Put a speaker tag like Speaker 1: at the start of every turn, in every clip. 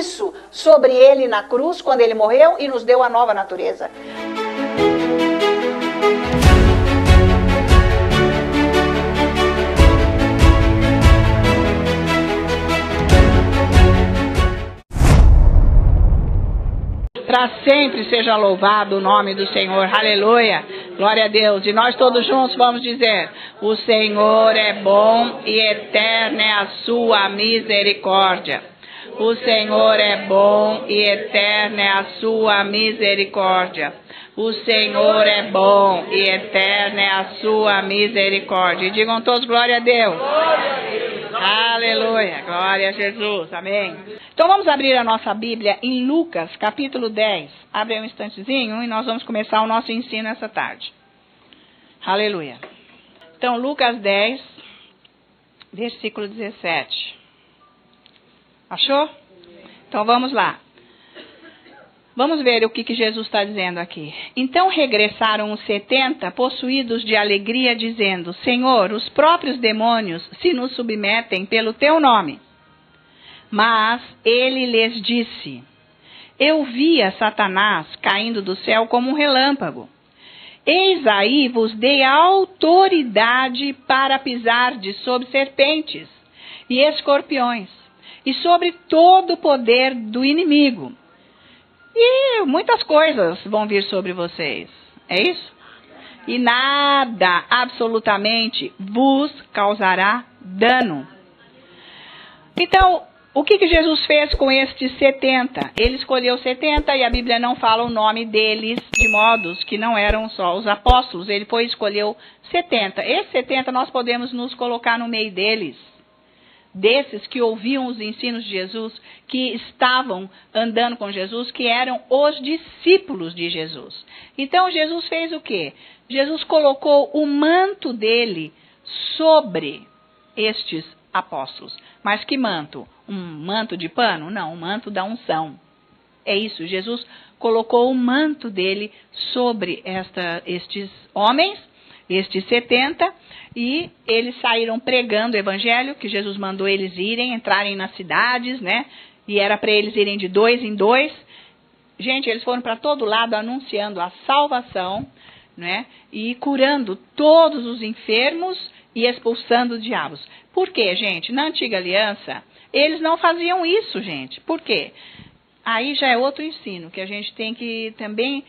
Speaker 1: isso sobre ele na cruz, quando ele morreu, e nos deu a nova natureza. Para sempre seja louvado o nome do Senhor, aleluia, glória a Deus. E nós todos juntos vamos dizer: o Senhor é bom e eterna é a sua misericórdia. O Senhor é bom e eterna é a sua misericórdia. O Senhor é bom e eterna é a sua misericórdia. E digam todos glória a Deus. Glória a Deus. Aleluia, glória a Jesus, amém. Então vamos abrir a nossa Bíblia em Lucas, capítulo 10. Abre aí um instantezinho e nós vamos começar o nosso ensino essa tarde. Aleluia. Então Lucas 10, versículo 17. Achou? Então vamos lá. Vamos ver o que Jesus está dizendo aqui. Então regressaram os 70, possuídos de alegria, dizendo: Senhor, os próprios demônios se nos submetem pelo teu nome. Mas ele lhes disse: Eu via Satanás caindo do céu como um relâmpago. Eis aí vos dei autoridade para pisardes sobre serpentes e escorpiões, e sobre todo o poder do inimigo. E muitas coisas vão vir sobre vocês. É isso? E nada, absolutamente, vos causará dano. Então, o que Jesus fez com estes 70? Ele escolheu 70 e a Bíblia não fala o nome deles, de modos que não eram só os apóstolos. Ele escolheu 70. Esses 70 nós podemos nos colocar no meio deles. Desses que ouviam os ensinos de Jesus, que estavam andando com Jesus, que eram os discípulos de Jesus. Então Jesus fez o quê? Jesus colocou o manto dele sobre estes apóstolos. Mas que manto? Um manto de pano? Não, um manto da unção. É isso, Jesus colocou o manto dele sobre estes homens, estes 70, e eles saíram pregando o evangelho, que Jesus mandou eles irem, entrarem nas cidades, né? E era para eles irem de 2 em 2. Gente, eles foram para todo lado anunciando a salvação, né? E curando todos os enfermos e expulsando os diabos. Por quê, gente? Na antiga aliança, eles não faziam isso, gente. Por quê? Aí já é outro ensino, que a gente tem que também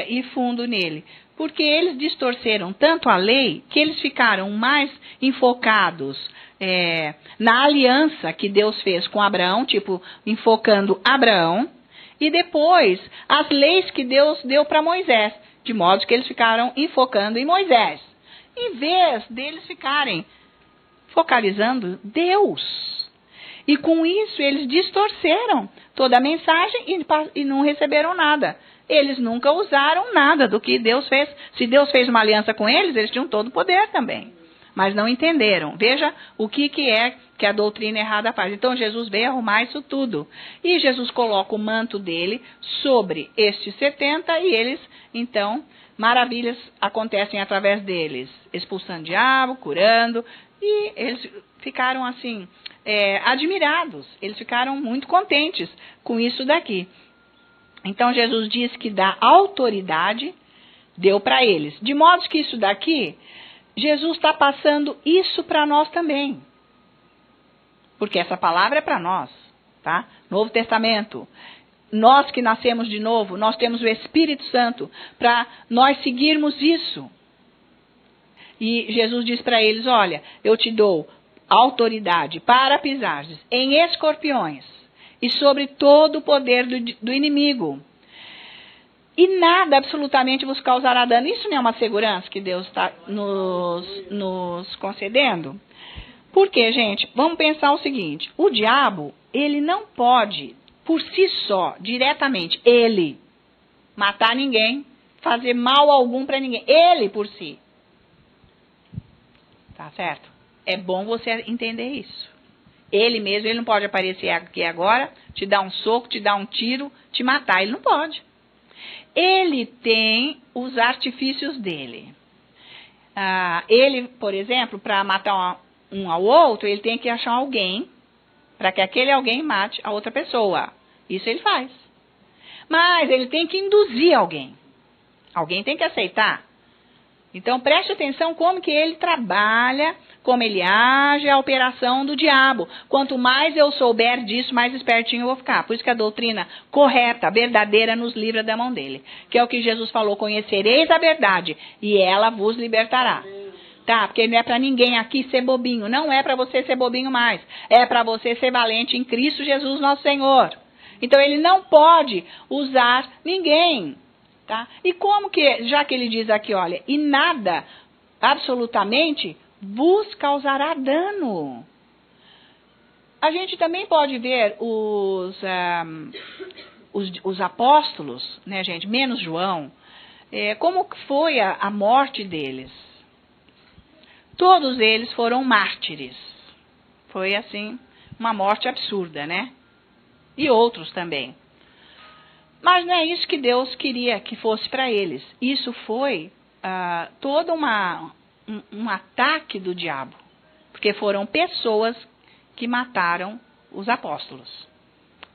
Speaker 1: ir fundo nele. Porque eles distorceram tanto a lei, que eles ficaram mais enfocados na aliança que Deus fez com Abraão, tipo, enfocando Abraão, e depois as leis que Deus deu para Moisés, de modo que eles ficaram enfocando em Moisés, em vez deles ficarem focalizando Deus. E com isso eles distorceram toda a mensagem e não receberam nada. Eles nunca usaram nada do que Deus fez. Se Deus fez uma aliança com eles, eles tinham todo o poder também. Mas não entenderam. Veja o que é que a doutrina errada faz. Então Jesus veio arrumar isso tudo. E Jesus coloca o manto dele sobre estes 70 e eles, então, maravilhas acontecem através deles. Expulsando o diabo, curando. E eles ficaram assim, admirados. Eles ficaram muito contentes com isso daqui. Então Jesus diz que dá autoridade, deu para eles. De modo que isso daqui, Jesus está passando isso para nós também. Porque essa palavra é para nós, tá? Novo Testamento. Nós que nascemos de novo, nós temos o Espírito Santo para nós seguirmos isso. E Jesus diz para eles: olha, eu te dou autoridade para pisares em escorpiões e sobre todo o poder do inimigo. E nada absolutamente vos causará dano. Isso não é uma segurança que Deus está nos concedendo? Por quê, gente? Vamos pensar o seguinte. O diabo, ele não pode, por si só, diretamente, ele, matar ninguém, fazer mal algum para ninguém. Ele por si. Tá certo? É bom você entender isso. Ele mesmo, ele não pode aparecer aqui agora, te dar um soco, te dar um tiro, te matar. Ele não pode. Ele tem os artifícios dele. Ele, por exemplo, para matar um ao outro, ele tem que achar alguém, para que aquele alguém mate a outra pessoa. Isso ele faz. Mas ele tem que induzir alguém. Alguém tem que aceitar. Então preste atenção como que ele trabalha, como ele age, a operação do diabo. Quanto mais eu souber disso, mais espertinho eu vou ficar. Por isso que a doutrina correta, verdadeira, nos livra da mão dele. Que é o que Jesus falou, conhecereis a verdade e ela vos libertará. Tá? Porque não é para ninguém aqui ser bobinho. Não é para você ser bobinho mais. É para você ser valente em Cristo Jesus nosso Senhor. Então ele não pode usar ninguém. Tá? E como que, já que ele diz aqui, olha, e nada, absolutamente, vos causará dano. A gente também pode ver os apóstolos, né, gente, menos João, como foi a morte deles. Todos eles foram mártires. Foi, assim, uma morte absurda, né? E outros também. Mas não é isso que Deus queria que fosse para eles. Isso foi todo um ataque do diabo. Porque foram pessoas que mataram os apóstolos.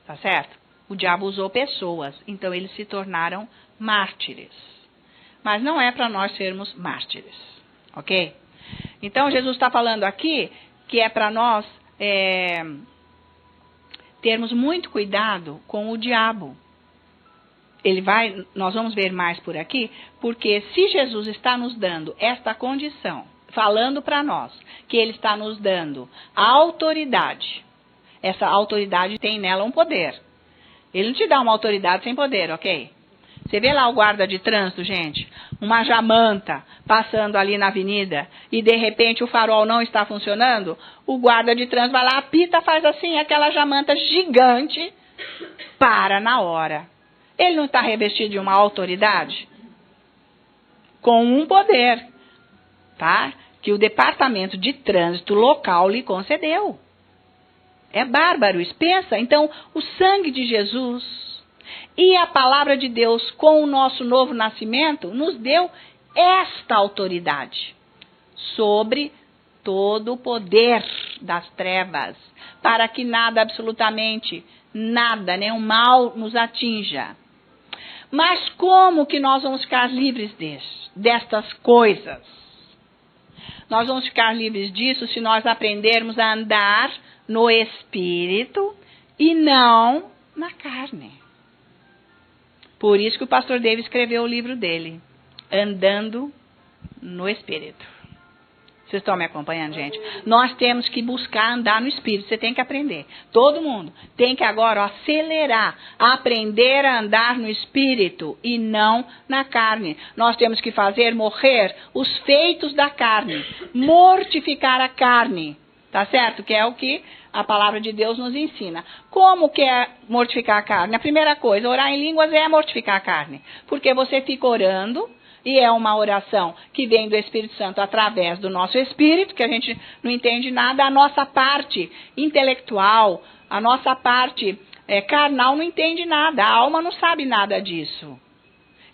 Speaker 1: Tá certo? O diabo usou pessoas. Então eles se tornaram mártires. Mas não é para nós sermos mártires. Ok? Então Jesus está falando aqui que é para nós termos muito cuidado com o diabo. Nós vamos ver mais por aqui, porque se Jesus está nos dando esta condição, falando para nós que ele está nos dando a autoridade, essa autoridade tem nela um poder. Ele não te dá uma autoridade sem poder, ok? Você vê lá o guarda de trânsito, gente, uma jamanta passando ali na avenida e de repente o farol não está funcionando, o guarda de trânsito vai lá, apita, faz assim, aquela jamanta gigante para na hora. Ele não está revestido de uma autoridade? Com um poder, tá? Que o departamento de trânsito local lhe concedeu. É bárbaro isso. Pensa, então, o sangue de Jesus e a palavra de Deus com o nosso novo nascimento nos deu esta autoridade sobre todo o poder das trevas, para que nada, absolutamente nada, nenhum mal nos atinja. Mas como que nós vamos ficar livres destas coisas? Nós vamos ficar livres disso se nós aprendermos a andar no Espírito e não na carne. Por isso que o pastor David escreveu o livro dele, Andando no Espírito. Vocês estão me acompanhando, gente? Nós temos que buscar andar no Espírito. Você tem que aprender. Todo mundo tem que agora acelerar, aprender a andar no Espírito e não na carne. Nós temos que fazer morrer os feitos da carne, mortificar a carne. Tá certo? Que é o que a palavra de Deus nos ensina. Como que é mortificar a carne? A primeira coisa, orar em línguas é mortificar a carne. Porque você fica orando. E é uma oração que vem do Espírito Santo através do nosso espírito, que a gente não entende nada, a nossa parte intelectual, a nossa parte carnal não entende nada, a alma não sabe nada disso.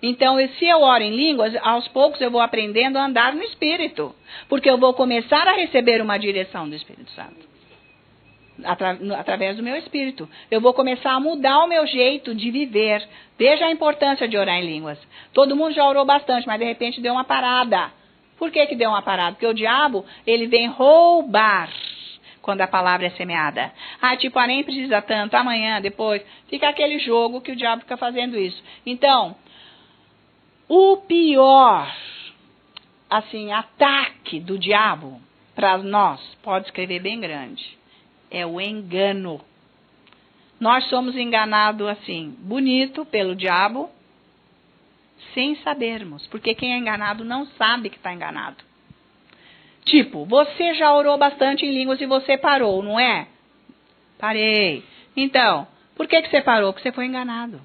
Speaker 1: Então, se eu oro em línguas, aos poucos eu vou aprendendo a andar no Espírito, porque eu vou começar a receber uma direção do Espírito Santo. Através do meu espírito. Eu vou começar a mudar o meu jeito de viver. Veja a importância de orar em línguas. Todo mundo já orou bastante, mas de repente deu uma parada. Por que deu uma parada? Porque o diabo, ele vem roubar quando a palavra é semeada. Nem precisa tanto, amanhã, depois. Fica aquele jogo que o diabo fica fazendo isso. Então, o pior, ataque do diabo para nós, pode escrever bem grande, é o engano. Nós somos enganados bonito pelo diabo, sem sabermos. Porque quem é enganado não sabe que está enganado. Tipo, você já orou bastante em línguas e você parou, não é? Parei. Então, por que você parou? Porque você foi enganado.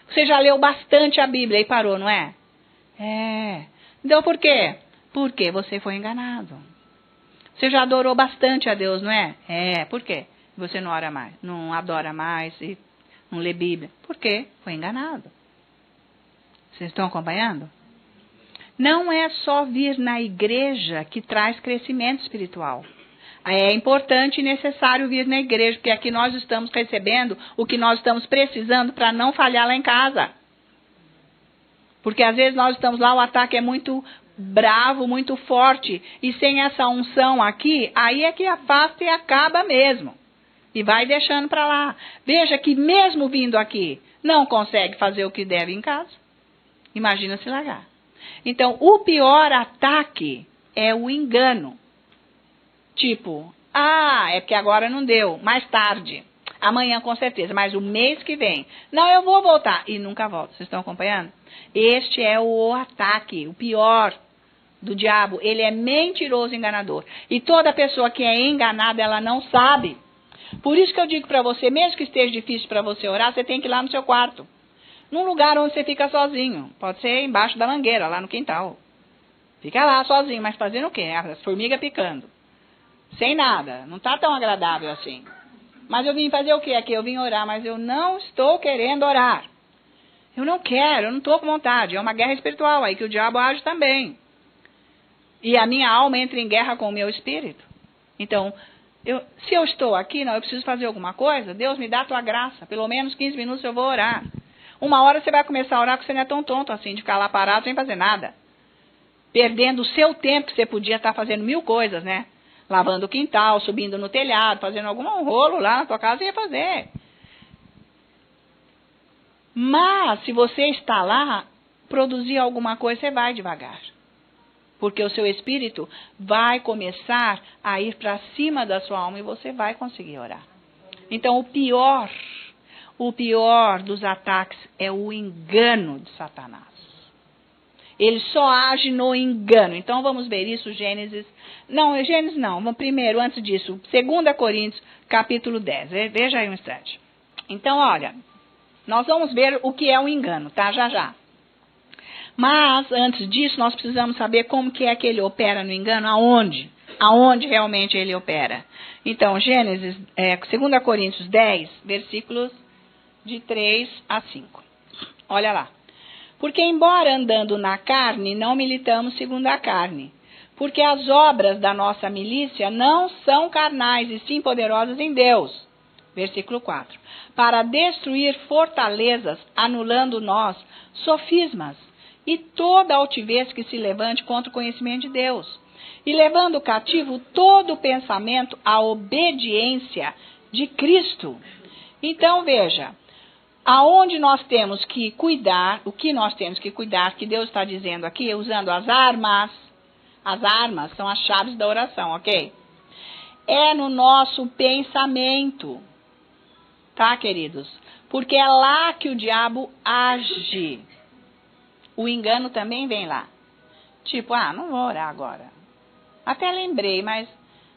Speaker 1: Você já leu bastante a Bíblia e parou, não é? Então por quê? Porque você foi enganado. Você já adorou bastante a Deus, não é? Por quê? Você não ora mais, não adora mais e não lê Bíblia. Por quê? Foi enganado. Vocês estão acompanhando? Não é só vir na igreja que traz crescimento espiritual. É importante e necessário vir na igreja, porque aqui nós estamos recebendo o que nós estamos precisando para não falhar lá em casa. Porque às vezes nós estamos lá, o ataque é muito bravo, muito forte, e sem essa unção aqui, aí é que afasta e acaba mesmo. E vai deixando para lá. Veja que mesmo vindo aqui, não consegue fazer o que deve em casa. Imagina se largar. Então, o pior ataque é o engano. Tipo, é porque agora não deu, mais tarde, amanhã com certeza, mas o mês que vem, não, eu vou voltar, e nunca volto, vocês estão acompanhando? Este é o ataque, o pior do diabo, ele é mentiroso e enganador, e toda pessoa que é enganada, ela não sabe. Por isso que eu digo para você, mesmo que esteja difícil para você orar, você tem que ir lá no seu quarto, num lugar onde você fica sozinho, pode ser embaixo da mangueira, lá no quintal, fica lá sozinho, mas fazendo o quê? As formigas picando. Sem nada, não está tão agradável assim. Mas eu vim fazer o quê aqui? Eu vim orar, mas eu não estou querendo orar. Eu não quero, eu não estou com vontade. É uma guerra espiritual aí que o diabo age também. E a minha alma entra em guerra com o meu espírito. Então, se eu estou aqui, eu preciso fazer alguma coisa, Deus me dá a tua graça. Pelo menos 15 minutos eu vou orar. Uma hora você vai começar a orar porque você não é tão tonto assim, de ficar lá parado sem fazer nada. Perdendo o seu tempo, que você podia estar fazendo 1000 coisas, né? Lavando o quintal, subindo no telhado, fazendo algum rolo lá na tua casa, ia fazer. Mas, se você está lá, produzir alguma coisa, você vai devagar. Porque o seu espírito vai começar a ir para cima da sua alma e você vai conseguir orar. Então, o pior dos ataques é o engano de Satanás. Ele só age no engano. Então, vamos ver isso, Gênesis não. Primeiro, antes disso, 2 Coríntios, capítulo 10. Veja aí um instante. Então, olha, nós vamos ver o que é o engano, tá? Já. Mas, antes disso, nós precisamos saber como que é que ele opera no engano, aonde realmente ele opera. Então, Gênesis, 2 Coríntios 10, versículos de 3 a 5. Olha lá. Porque, embora andando na carne, não militamos segundo a carne. Porque as obras da nossa milícia não são carnais, e sim poderosas em Deus. Versículo 4. Para destruir fortalezas, anulando nós sofismas e toda altivez que se levante contra o conhecimento de Deus. E levando cativo todo o pensamento à obediência de Cristo. Então, veja. Aonde nós temos que cuidar, o que nós temos que cuidar, que Deus está dizendo aqui, usando as armas são as chaves da oração, ok? É no nosso pensamento, tá, queridos? Porque é lá que o diabo age. O engano também vem lá. Tipo, não vou orar agora. Até lembrei, mas...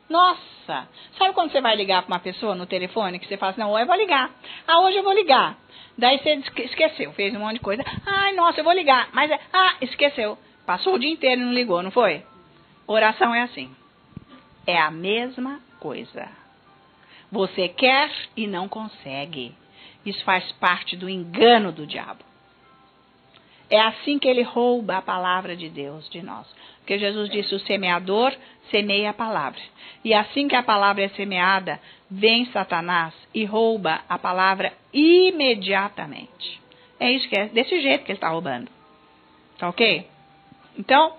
Speaker 1: Nossa! Sabe quando você vai ligar para uma pessoa no telefone, que você fala assim, não, eu vou ligar. Hoje eu vou ligar. Daí você esqueceu, fez um monte de coisa. Ai, nossa, eu vou ligar. Mas, esqueceu. Passou o dia inteiro e não ligou, não foi? Oração é assim. É a mesma coisa. Você quer e não consegue. Isso faz parte do engano do diabo. É assim que ele rouba a palavra de Deus de nós. Porque Jesus disse, o semeador semeia a palavra. E assim que a palavra é semeada, vem Satanás e rouba a palavra imediatamente. É isso que é, desse jeito que ele está roubando. Tá ok? Então,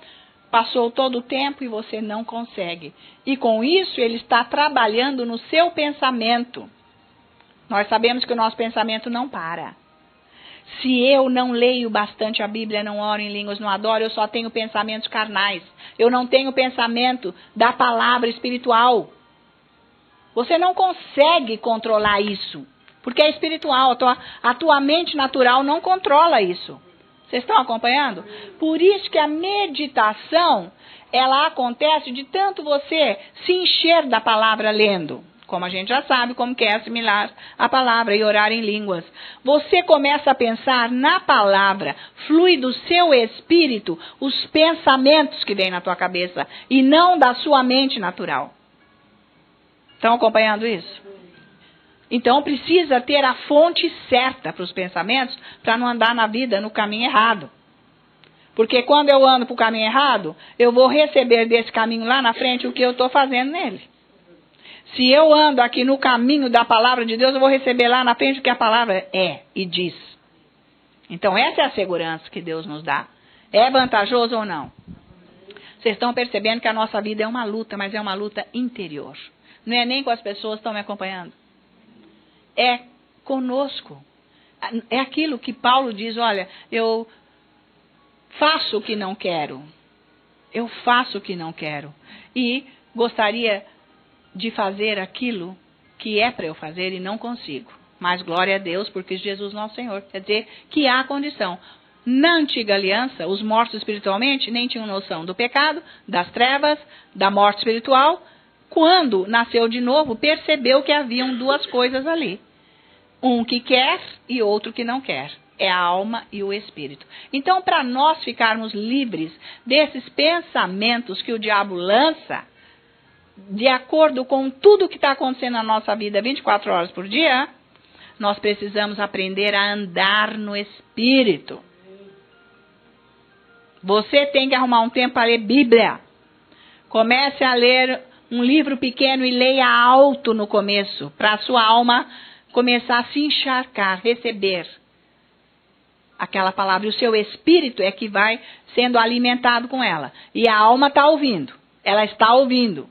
Speaker 1: passou todo o tempo e você não consegue. E com isso, ele está trabalhando no seu pensamento. Nós sabemos que o nosso pensamento não para. Se eu não leio bastante a Bíblia, não oro em línguas, não adoro, eu só tenho pensamentos carnais. Eu não tenho pensamento da palavra espiritual. Você não consegue controlar isso, porque é espiritual. A tua mente natural não controla isso. Vocês estão acompanhando? Por isso que a meditação, ela acontece de tanto você se encher da palavra lendo. Como a gente já sabe como que é assimilar a palavra e orar em línguas. Você começa a pensar na palavra, flui do seu espírito os pensamentos que vêm na tua cabeça e não da sua mente natural. Estão acompanhando isso? Então precisa ter a fonte certa para os pensamentos para não andar na vida no caminho errado. Porque quando eu ando para o caminho errado, eu vou receber desse caminho lá na frente o que eu estou fazendo nele. Se eu ando aqui no caminho da palavra de Deus, eu vou receber lá na frente o que a palavra é e diz. Então essa é a segurança que Deus nos dá. É vantajoso ou não? Vocês estão percebendo que a nossa vida é uma luta, mas é uma luta interior. Não é nem com as pessoas que estão me acompanhando. É conosco. É aquilo que Paulo diz, olha, eu faço o que não quero. Eu faço o que não quero. E gostaria de fazer aquilo que é para eu fazer e não consigo. Mas glória a Deus, porque Jesus nosso Senhor. Quer dizer que há condição. Na antiga aliança, os mortos espiritualmente nem tinham noção do pecado, das trevas, da morte espiritual. Quando nasceu de novo, percebeu que haviam duas coisas ali. Um que quer e outro que não quer. É a alma e o espírito. Então, para nós ficarmos livres desses pensamentos que o diabo lança, de acordo com tudo que está acontecendo na nossa vida 24 horas por dia, nós precisamos aprender a andar no espírito. Você tem que arrumar um tempo para ler Bíblia. Comece a ler um livro pequeno e leia alto no começo, para a sua alma começar a se encharcar, receber aquela palavra. E o seu espírito é que vai sendo alimentado com ela. E a alma está ouvindo. Ela está ouvindo.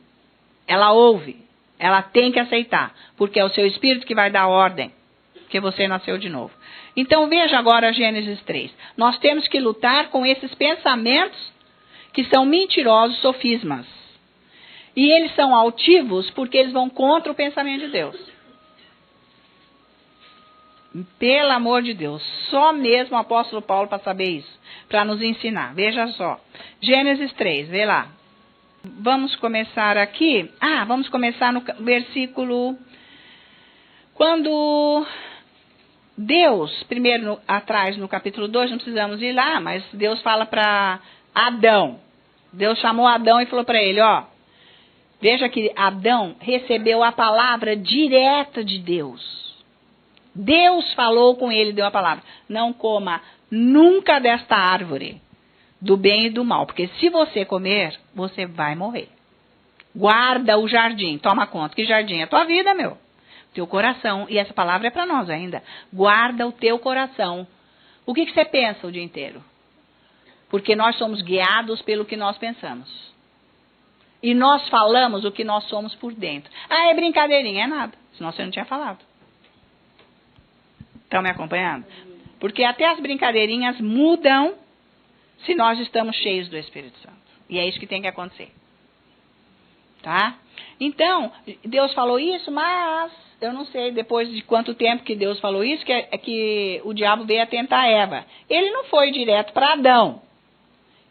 Speaker 1: Ela ouve. Ela tem que aceitar. Porque é o seu espírito que vai dar ordem. Porque você nasceu de novo. Então veja agora Gênesis 3. Nós temos que lutar com esses pensamentos que são mentirosos, sofismas. E eles são altivos porque eles vão contra o pensamento de Deus. Pelo amor de Deus, só mesmo o apóstolo Paulo para saber isso, para nos ensinar. Veja só, Gênesis 3, vê lá. Vamos começar aqui. Vamos começar no versículo... Quando Deus, primeiro atrás no capítulo 2, não precisamos ir lá, mas Deus fala para Adão. Deus chamou Adão e falou para ele, veja que Adão recebeu a palavra direta de Deus. Deus falou com ele, deu a palavra. Não coma nunca desta árvore, do bem e do mal. Porque se você comer, você vai morrer. Guarda o jardim. Toma conta. Que jardim? É a tua vida, meu. Teu coração. E essa palavra é para nós ainda. Guarda o teu coração. O que você pensa o dia inteiro? Porque nós somos guiados pelo que nós pensamos. E nós falamos o que nós somos por dentro. É brincadeirinha. É nada. Senão você não tinha falado. Estão me acompanhando? Porque até as brincadeirinhas mudam se nós estamos cheios do Espírito Santo. E é isso que tem que acontecer. Tá? Então, Deus falou isso, mas eu não sei depois de quanto tempo que Deus falou isso, que o diabo veio a tentar Eva. Ele não foi direto para Adão.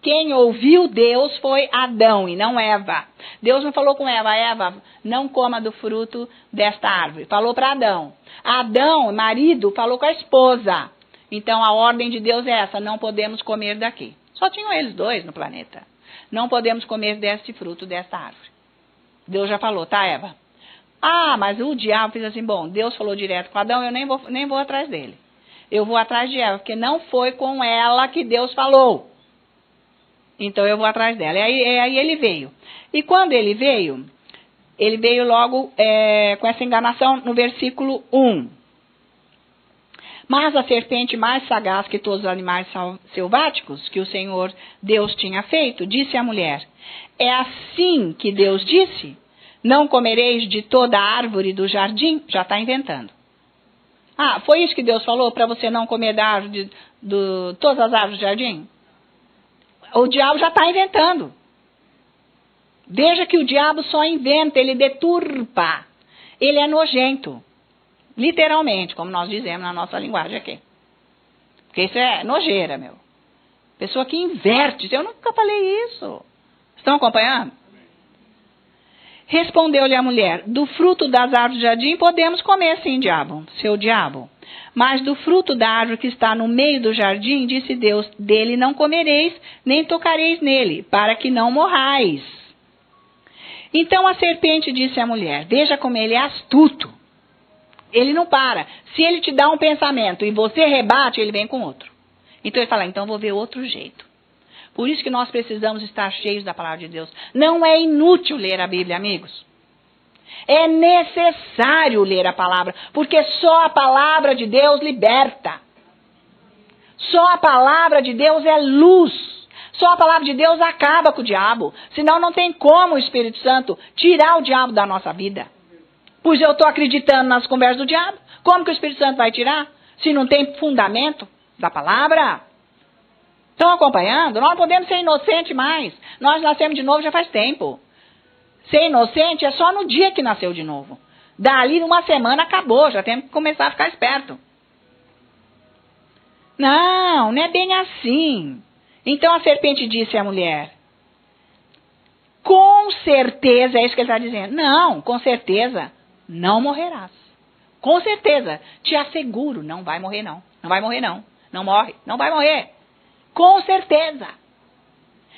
Speaker 1: Quem ouviu Deus foi Adão e não Eva. Deus não falou com Eva, não coma do fruto desta árvore. Falou para Adão. Adão, marido, falou com a esposa. Então a ordem de Deus é essa, não podemos comer daqui. Só tinham eles dois no planeta. Não podemos comer deste fruto desta árvore. Deus já falou, tá, Eva? Mas o diabo fez assim, Deus falou direto com Adão, eu nem vou atrás dele. Eu vou atrás de Eva, porque não foi com ela que Deus falou. Então eu vou atrás dela. E aí ele veio. E quando ele veio logo com essa enganação no versículo 1. Mas a serpente mais sagaz que todos os animais selváticos que o Senhor Deus tinha feito, disse à mulher, é assim que Deus disse, não comereis de toda a árvore do jardim? Já está inventando. Foi isso que Deus falou para você não comer da árvore de todas as árvores do jardim? O diabo já está inventando. Veja que o diabo só inventa, ele deturpa. Ele é nojento. Literalmente, como nós dizemos na nossa linguagem aqui. Porque isso é nojeira, meu. Pessoa que inverte. Eu nunca falei isso. Estão acompanhando? Respondeu-lhe a mulher, do fruto das árvores do jardim podemos comer sim, diabo, seu diabo. Mas do fruto da árvore que está no meio do jardim, disse Deus, dele não comereis, nem tocareis nele, para que não morrais. Então a serpente disse à mulher, veja como ele é astuto. Ele não para. Se ele te dá um pensamento e você rebate, ele vem com outro. Então ele fala, então vou ver outro jeito. Por isso que nós precisamos estar cheios da palavra de Deus. Não é inútil ler a Bíblia, amigos. É necessário ler a palavra, porque só a palavra de Deus liberta. Só a palavra de Deus é luz. Só a palavra de Deus acaba com o diabo. Senão não tem como o Espírito Santo tirar o diabo da nossa vida. Pois eu estou acreditando nas conversas do diabo. Como que o Espírito Santo vai tirar? Se não tem fundamento da palavra. Estão acompanhando? Nós não podemos ser inocentes mais. Nós nascemos de novo já faz tempo. Ser inocente é só no dia que nasceu de novo. Dali, numa semana, acabou. Já temos que começar a ficar esperto. Não, não é bem assim. Então a serpente disse à mulher, com certeza, é isso que ele está dizendo. Não, com certeza, não morrerás. Com certeza, te asseguro, não vai morrer não. Não vai morrer não. Não morre, não vai morrer. Com certeza.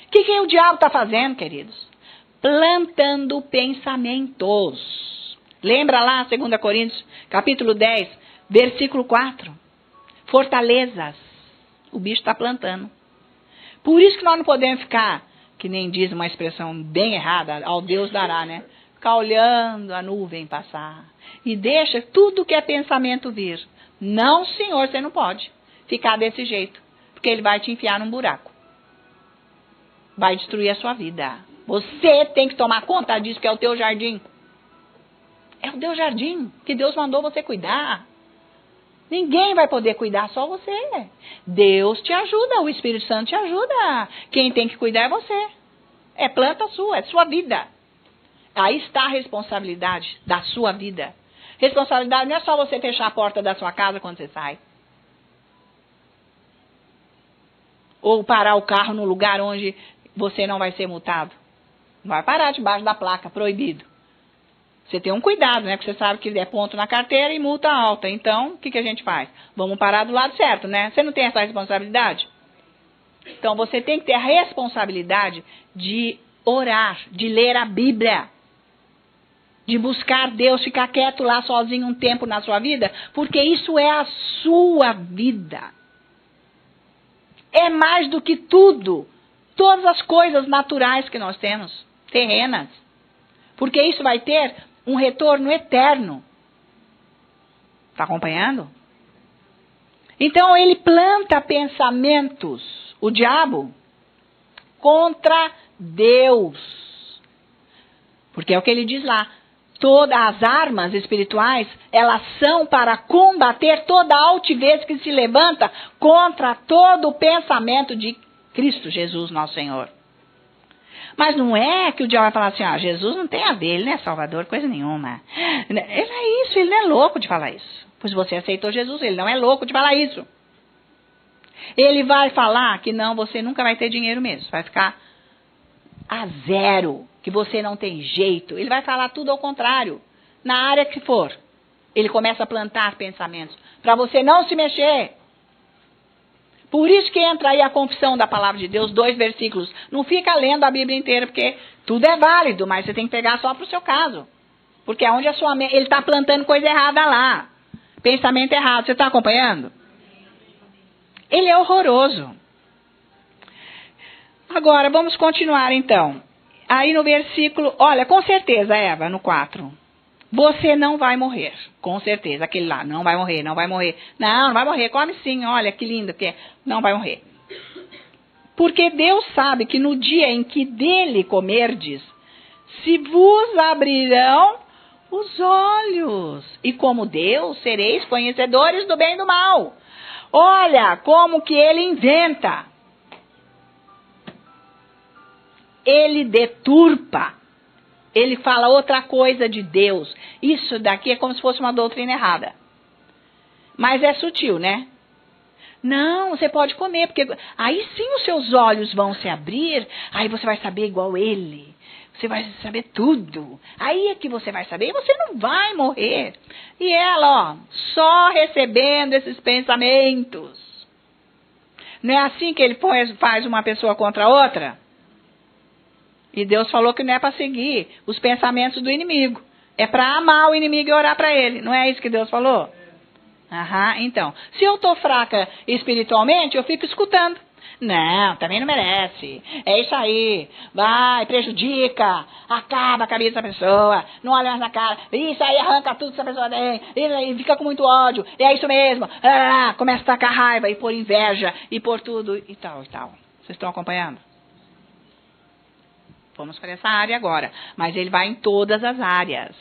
Speaker 1: O que o diabo está fazendo, queridos? Plantando pensamentos. Lembra lá, 2 Coríntios, capítulo 10, versículo 4. Fortalezas. O bicho está plantando. Por isso que nós não podemos ficar, que nem diz uma expressão bem errada, ao Deus dará, né? Ficar olhando a nuvem passar. E deixa tudo que é pensamento vir. Não, senhor, você não pode ficar desse jeito. Porque ele vai te enfiar num buraco. Vai destruir a sua vida. Você tem que tomar conta disso, que é o teu jardim. É o teu jardim que Deus mandou você cuidar. Ninguém vai poder cuidar, só você. Deus te ajuda, o Espírito Santo te ajuda. Quem tem que cuidar é você. É planta sua, é sua vida. Aí está a responsabilidade da sua vida. Responsabilidade não é só você fechar a porta da sua casa quando você sai. Ou parar o carro no lugar onde você não vai ser multado. Não vai parar debaixo da placa, proibido. Você tem um cuidado, né? Porque você sabe que é ponto na carteira e multa alta. Então, o que a gente faz? Vamos parar do lado certo, né? Você não tem essa responsabilidade? Então, você tem que ter a responsabilidade de orar, de ler a Bíblia. De buscar Deus, ficar quieto lá sozinho um tempo na sua vida. Porque isso é a sua vida. É mais do que tudo. Todas as coisas naturais que nós temos, terrenas. Porque isso vai ter um retorno eterno. Está acompanhando? Então ele planta pensamentos, o diabo, contra Deus. Porque é o que ele diz lá. Todas as armas espirituais, elas são para combater toda a altivez que se levanta contra todo o pensamento de Cristo Jesus, nosso Senhor. Mas não é que o diabo vai falar assim, Jesus não tem a ver, ele não é salvador, coisa nenhuma. Ele é isso, ele não é louco de falar isso. Pois você aceitou Jesus, ele não é louco de falar isso. Ele vai falar que não, você nunca vai ter dinheiro mesmo, vai ficar a zero, que você não tem jeito. Ele vai falar tudo ao contrário, na área que for. Ele começa a plantar pensamentos, para você não se mexer. Por isso que entra aí a confissão da palavra de Deus, 2 versículos. Não fica lendo a Bíblia inteira, porque tudo é válido, mas você tem que pegar só para o seu caso. Porque é onde a sua mente, ele está plantando coisa errada lá. Pensamento errado. Você está acompanhando? Ele é horroroso. Agora, vamos continuar então. Aí no versículo, olha, com certeza, Eva, no 4. Você não vai morrer, com certeza. Aquele lá, não vai morrer, não vai morrer. Não, não vai morrer, come sim, olha que lindo que é. Não vai morrer. Porque Deus sabe que no dia em que dele comerdes, se vos abrirão os olhos. E como Deus, sereis conhecedores do bem e do mal. Olha como que ele inventa. Ele deturpa. Ele fala outra coisa de Deus. Isso daqui é como se fosse uma doutrina errada. Mas é sutil, né? Não, você pode comer, porque aí sim os seus olhos vão se abrir, aí você vai saber igual ele. Você vai saber tudo. Aí é que você vai saber e você não vai morrer. E ela, ó, só recebendo esses pensamentos. Não é assim que ele faz uma pessoa contra a outra? E Deus falou que não é para seguir os pensamentos do inimigo. É para amar o inimigo e orar para ele. Não é isso que Deus falou? Aham, então. Se eu estou fraca espiritualmente, eu fico escutando. Não, também não merece. É isso aí. Vai, prejudica, acaba com a vida dessa pessoa, não olha mais na cara. Isso aí arranca tudo que essa pessoa tem. E fica com muito ódio. E é isso mesmo. Começa a tacar raiva e por inveja e por tudo e tal e tal. Vocês estão acompanhando? Vamos para essa área agora. Mas ele vai em todas as áreas.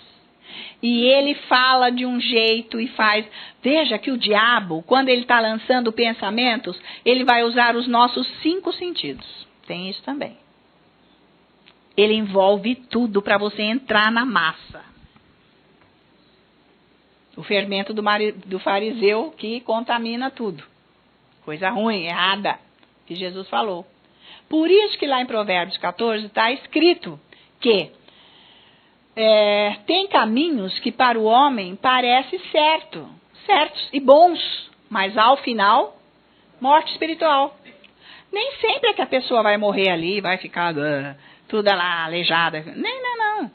Speaker 1: E ele fala de um jeito e faz... Veja que o diabo, quando ele está lançando pensamentos, ele vai usar os nossos 5 sentidos. Tem isso também. Ele envolve tudo para você entrar na massa. O fermento do fariseu que contamina tudo. Coisa ruim, errada, que Jesus falou. Por isso que lá em Provérbios 14 está escrito que tem caminhos que para o homem parecem certos e bons, mas ao final, morte espiritual. Nem sempre é que a pessoa vai morrer ali, vai ficar toda lá aleijada. Não.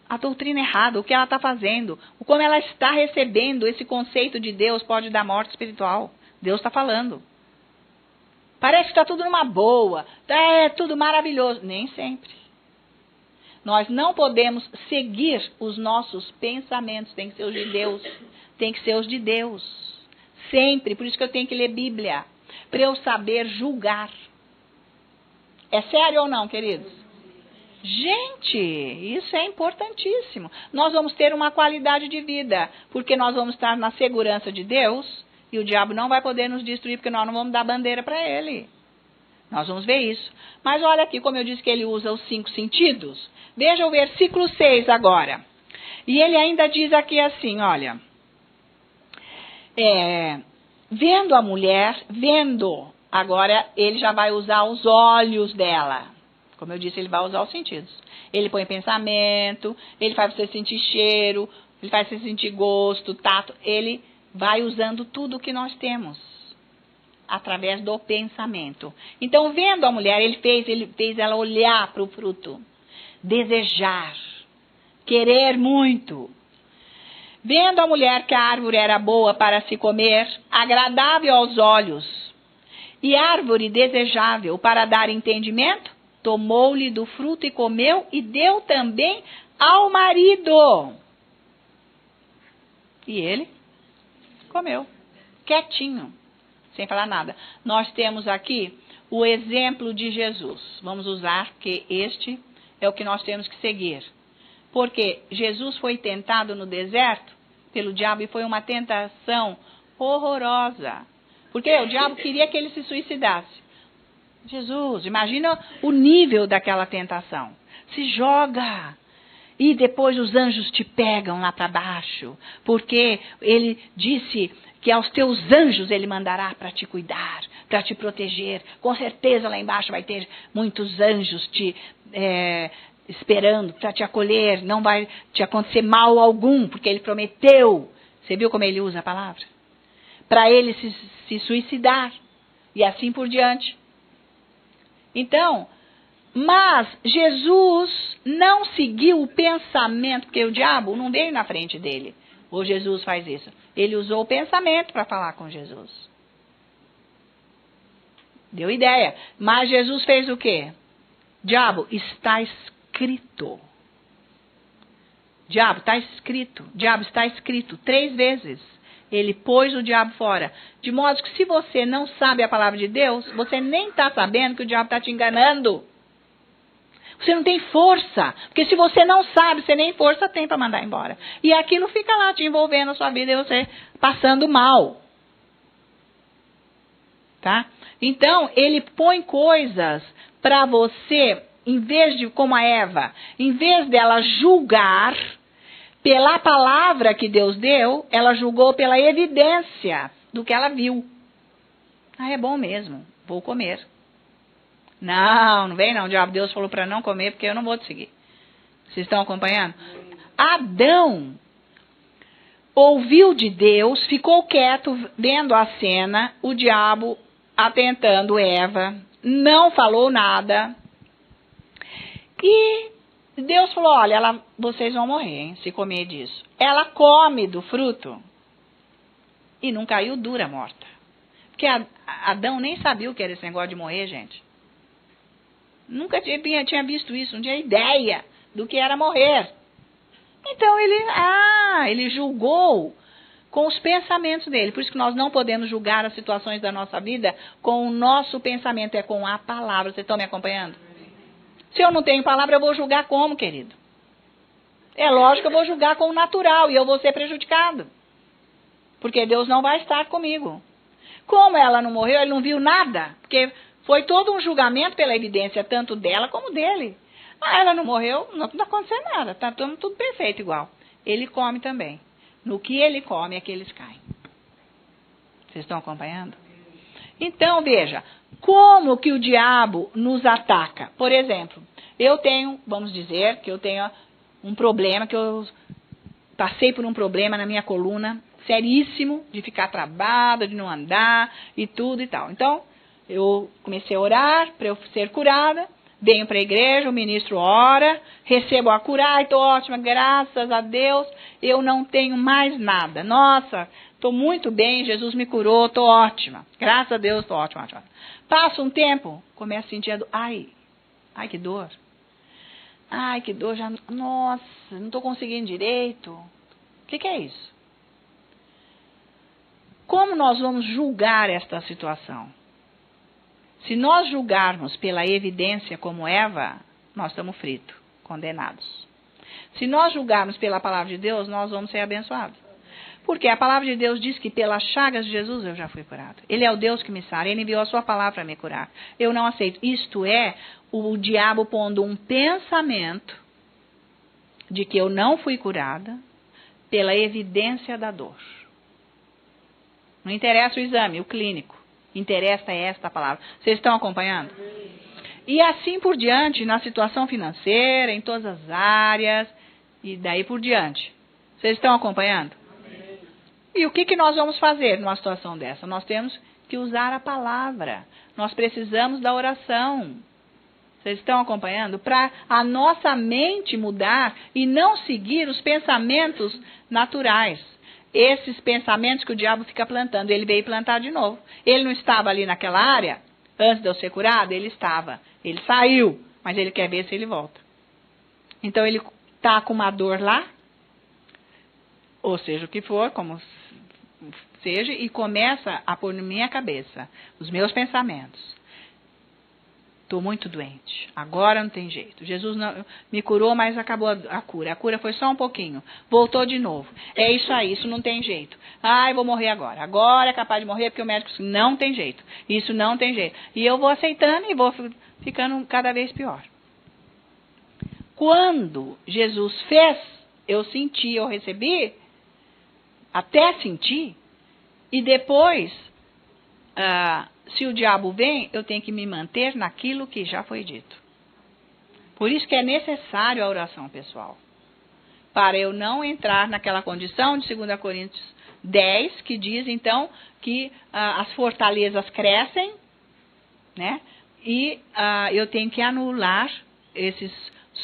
Speaker 1: A doutrina errada, o que ela está fazendo, como ela está recebendo esse conceito de Deus pode dar morte espiritual. Deus está falando. Parece que está tudo numa boa, é tudo maravilhoso. Nem sempre. Nós não podemos seguir os nossos pensamentos, tem que ser os de Deus. Tem que ser os de Deus. Sempre, por isso que eu tenho que ler Bíblia. Para eu saber julgar. É sério ou não, queridos? Gente, isso é importantíssimo. Nós vamos ter uma qualidade de vida, porque nós vamos estar na segurança de Deus e o diabo não vai poder nos destruir, porque nós não vamos dar bandeira para ele. Nós vamos ver isso. Mas olha aqui, como eu disse que ele usa os 5 sentidos. Veja o versículo 6 agora. E ele ainda diz aqui assim, olha. Vendo a mulher, agora ele já vai usar os olhos dela. Como eu disse, ele vai usar os sentidos. Ele põe pensamento, ele faz você sentir cheiro, ele faz você sentir gosto, tato. Ele vai usando tudo que nós temos. Através do pensamento. Então, vendo a mulher, ele fez ela olhar para o fruto. Desejar. Querer muito. Vendo a mulher que a árvore era boa para se comer, agradável aos olhos, e árvore desejável para dar entendimento, tomou-lhe do fruto e comeu, e deu também ao marido. E ele comeu, quietinho, sem falar nada. Nós temos aqui o exemplo de Jesus. Vamos usar que este é o que nós temos que seguir. Porque Jesus foi tentado no deserto pelo diabo e foi uma tentação horrorosa. Porque o diabo queria que ele se suicidasse. Jesus, imagina o nível daquela tentação. Se joga. E depois os anjos te pegam lá para baixo. Porque ele disse que aos teus anjos ele mandará para te cuidar, para te proteger. Com certeza lá embaixo vai ter muitos anjos te esperando para te acolher, não vai te acontecer mal algum, porque ele prometeu. Você viu como ele usa a palavra? Para ele se suicidar, e assim por diante. Então, mas Jesus não seguiu o pensamento, porque o diabo não veio na frente dele. Ou Jesus faz isso. Ele usou o pensamento para falar com Jesus. Deu ideia. Mas Jesus fez o quê? Diabo, está escrito. Diabo, está escrito. Diabo, está escrito 3 vezes. Ele pôs o diabo fora. De modo que se você não sabe a palavra de Deus, você nem está sabendo que o diabo está te enganando. Você não tem força. Porque se você não sabe, você nem força tem para mandar embora. E aquilo fica lá te envolvendo na sua vida e você passando mal. Tá? Então, ele põe coisas para você, em vez de, como a Eva, em vez dela julgar pela palavra que Deus deu, ela julgou pela evidência do que ela viu. Ah, é bom mesmo, vou comer. Não vem não, o diabo, Deus falou para não comer, porque eu não vou te seguir. Vocês estão acompanhando? Adão ouviu de Deus, ficou quieto vendo a cena, o diabo atentando Eva, não falou nada. E Deus falou, olha, vocês vão morrer, hein, se comer disso. Ela come do fruto e não caiu dura morta. Porque Porque Adão nem sabia o que era esse negócio de morrer, gente. Nunca tinha visto isso, não tinha ideia do que era morrer. Então ele julgou com os pensamentos dele. Por isso que nós não podemos julgar as situações da nossa vida com o nosso pensamento, é com a palavra. Vocês estão me acompanhando? Se eu não tenho palavra, eu vou julgar como, querido? É lógico que eu vou julgar com o natural e eu vou ser prejudicado. Porque Deus não vai estar comigo. Como ela não morreu, ele não viu nada. Porque foi todo um julgamento pela evidência, tanto dela como dele. Ela não morreu, não aconteceu nada. Está tudo perfeito igual. Ele come também. No que ele come é que eles caem. Vocês estão acompanhando? Então, veja, como que o diabo nos ataca? Por exemplo, vamos dizer que eu tenho um problema, que eu passei por um problema na minha coluna, seríssimo, de ficar travada, de não andar e tudo e tal. Então, eu comecei a orar para eu ser curada, venho para a igreja, o ministro ora, recebo a cura, estou ótima, graças a Deus, eu não tenho mais nada. Nossa, estou muito bem, Jesus me curou, estou ótima. Graças a Deus, estou ótima. Passa um tempo, começo a sentir, ai, que dor. Ai, que dor, nossa, não estou conseguindo direito. O que é isso? Como nós vamos julgar esta situação? Se nós julgarmos pela evidência como Eva, nós estamos fritos, condenados. Se nós julgarmos pela palavra de Deus, nós vamos ser abençoados. Porque a palavra de Deus diz que pelas chagas de Jesus eu já fui curado. Ele é o Deus que me sara, ele enviou a sua palavra para me curar. Eu não aceito. Isto é o diabo pondo um pensamento de que eu não fui curada pela evidência da dor. Não interessa o exame, o clínico. Interessa esta palavra. Vocês estão acompanhando? E assim por diante, na situação financeira, em todas as áreas, e daí por diante. Vocês estão acompanhando? E o que nós vamos fazer numa situação dessa? Nós temos que usar a palavra. Nós precisamos da oração. Vocês estão acompanhando? Para a nossa mente mudar e não seguir os pensamentos naturais. Esses pensamentos que o diabo fica plantando, ele veio plantar de novo. Ele não estava ali naquela área, antes de eu ser curado, ele estava. Ele saiu, mas ele quer ver se ele volta. Então ele está com uma dor lá, ou seja, o que for, como seja, e começa a pôr na minha cabeça os meus pensamentos. Estou muito doente, agora não tem jeito. Jesus não, me curou, mas acabou a cura. A cura foi só um pouquinho, voltou de novo. É isso aí, isso não tem jeito. Ai, vou morrer agora. Agora é capaz de morrer porque o médico disse, não tem jeito. Isso não tem jeito. E eu vou aceitando e vou ficando cada vez pior. Quando Jesus fez, eu senti, eu recebi, até senti, e depois... se o diabo vem, eu tenho que me manter naquilo que já foi dito. Por isso que é necessário a oração, pessoal. Para eu não entrar naquela condição de 2 Coríntios 10, que diz, então, que as fortalezas crescem, né? E eu tenho que anular esses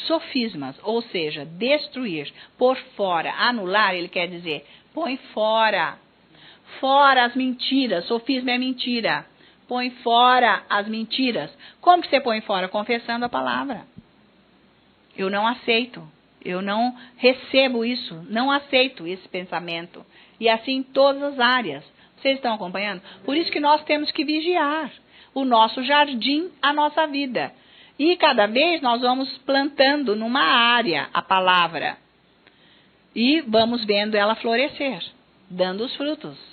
Speaker 1: sofismas, ou seja, destruir, pôr fora. Anular, ele quer dizer, põe fora. Fora as mentiras, sofisma é mentira. Põe fora as mentiras. Como que você põe fora? Confessando a palavra. Eu não aceito. Eu não recebo isso. Não aceito esse pensamento. E assim em todas as áreas. Vocês estão acompanhando? Por isso que nós temos que vigiar o nosso jardim, a nossa vida. E cada vez nós vamos plantando numa área a palavra. E vamos vendo ela florescer, dando os frutos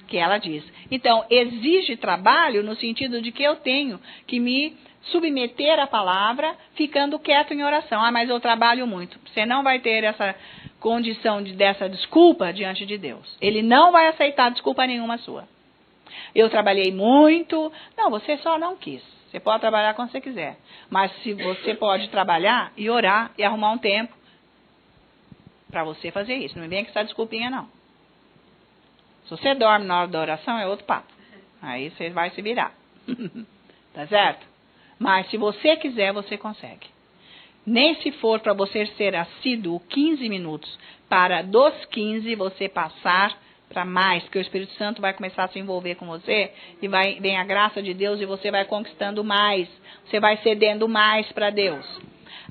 Speaker 1: que ela diz. Então, exige trabalho no sentido de que eu tenho que me submeter à palavra, ficando quieto em oração. Mas eu trabalho muito. Você não vai ter essa condição dessa desculpa diante de Deus. Ele não vai aceitar desculpa nenhuma sua. Eu trabalhei muito. Não, você só não quis. Você pode trabalhar quando você quiser. Mas se você pode trabalhar e orar e arrumar um tempo para você fazer isso. Não me venha com essa desculpinha, não. Se você dorme na hora da oração, é outro papo. Aí você vai se virar. Tá certo? Mas se você quiser, você consegue. Nem se for para você ser assíduo 15 minutos, para dos 15 você passar para mais, porque o Espírito Santo vai começar a se envolver com você e vem a graça de Deus e você vai conquistando mais, você vai cedendo mais para Deus.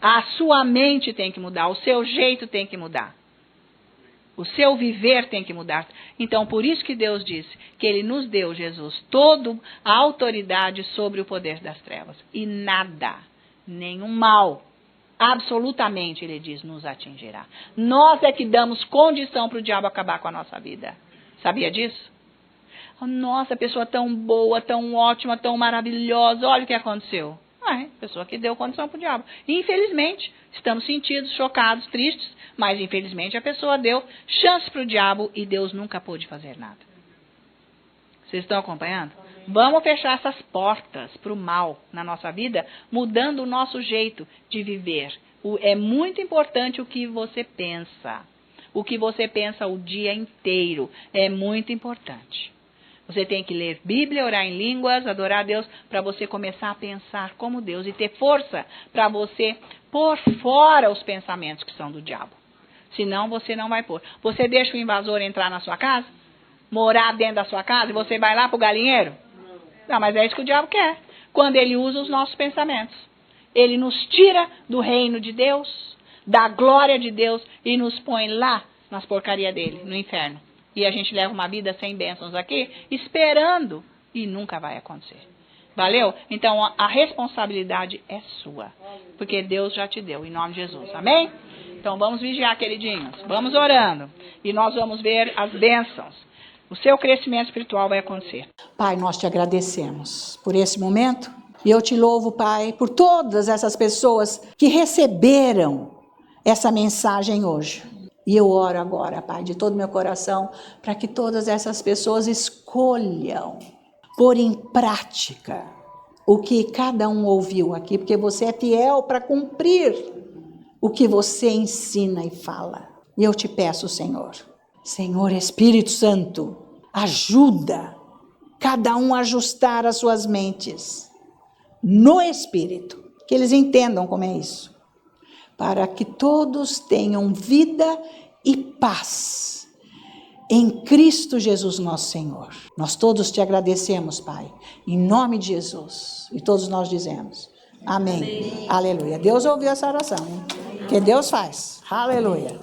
Speaker 1: A sua mente tem que mudar, o seu jeito tem que mudar. O seu viver tem que mudar. Então, por isso que Deus disse que Ele nos deu, Jesus, toda a autoridade sobre o poder das trevas. E nada, nenhum mal, absolutamente, Ele diz, nos atingirá. Nós é que damos condição para o diabo acabar com a nossa vida. Sabia disso? Nossa, pessoa tão boa, tão ótima, tão maravilhosa, olha o que aconteceu. Pessoa que deu condição para o diabo. E, infelizmente, estamos sentidos, chocados, tristes, mas infelizmente a pessoa deu chance para o diabo e Deus nunca pôde fazer nada. Vocês estão acompanhando? Vamos fechar essas portas para o mal na nossa vida, mudando o nosso jeito de viver. É muito importante o que você pensa. O que você pensa o dia inteiro é muito importante. Você tem que ler Bíblia, orar em línguas, adorar a Deus, para você começar a pensar como Deus e ter força para você pôr fora os pensamentos que são do diabo. Senão você não vai pôr. Você deixa o invasor entrar na sua casa? Morar dentro da sua casa e você vai lá para o galinheiro? Não, mas é isso que o diabo quer. Quando ele usa os nossos pensamentos. Ele nos tira do reino de Deus, da glória de Deus e nos põe lá nas porcarias dele, no inferno. E a gente leva uma vida sem bênçãos aqui, esperando, e nunca vai acontecer. Valeu? Então, a responsabilidade é sua, porque Deus já te deu, em nome de Jesus. Amém? Então, vamos vigiar, queridinhos. Vamos orando. E nós vamos ver as bênçãos. O seu crescimento espiritual vai acontecer. Pai, nós te agradecemos por esse momento. E eu te louvo, Pai, por todas essas pessoas que receberam essa mensagem hoje. E eu oro agora, Pai, de todo meu coração, para que todas essas pessoas escolham pôr em prática o que cada um ouviu aqui, porque você é fiel para cumprir o que você ensina e fala. E eu te peço, Senhor, Espírito Santo, ajuda cada um a ajustar as suas mentes no Espírito, que eles entendam como é isso. Para que todos tenham vida e paz em Cristo Jesus nosso Senhor. Nós todos te agradecemos, Pai, em nome de Jesus. E todos nós dizemos, amém. Aleluia. Deus ouviu essa oração, hein? Que Deus faz. Aleluia.